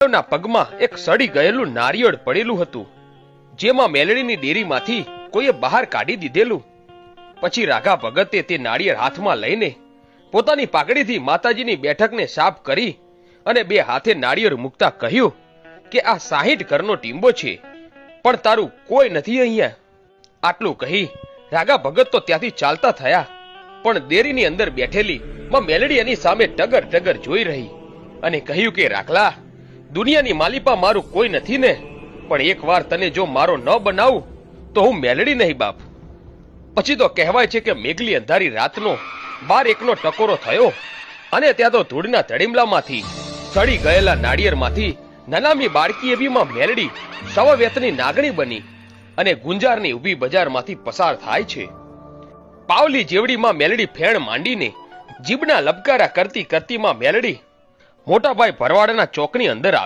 ના પગમાં એક સડી ગયેલું નારિયેળ પડેલું હતું, જેમાં મેલડીની ડેરીમાંથી કોઈએ બહાર કાઢી દીધેલું. પછી રાઘા ભગતે તે નાળિયેર હાથમાં લઈને પોતાની પાઘડીથી માતાજીની બેઠકને સાફ કરી અને બે હાથે નાળિયેર મૂકતા કહ્યું કે આ 60 ઘરનો ટીંબો છે, પણ તારું કોઈ નથી અહીંયા. આટલું કહી રાઘા ભગત તો ત્યાંથી ચાલતા થયા, પણ ડેરીની અંદર બેઠેલી માં મેલડી એની સામે ટગર ટગર જોઈ રહી અને કહ્યું કે રાખલા, દુનિયાની માલિપા મારું કોઈ નથી ને, પણ એકવાર તને જો મારો ન બનાવું તો હું મેલડી નહીં બાપ. પછી તો કહેવાય છે કે મેઘલી અંધારી રાતનો 12-1નો ટકોરો થયો અને ત્યાં તો ધૂળના તડીમલામાંથી સડી ગયેલા નાળિયેરમાંથી નનામી બાળકી એવીમાં મેલડી સવવેતની નાગણી બની અને ગુંજારની ઊભી બજારમાંથી પસાર થાય છે. પાવલી જેવડીમાં મેલડી ફેણ માંડીને જીભના લબકારા કરતી કરતીમાં મેલડી મોટાભાઈ ભરવાડના ચોકની અંદર આવી.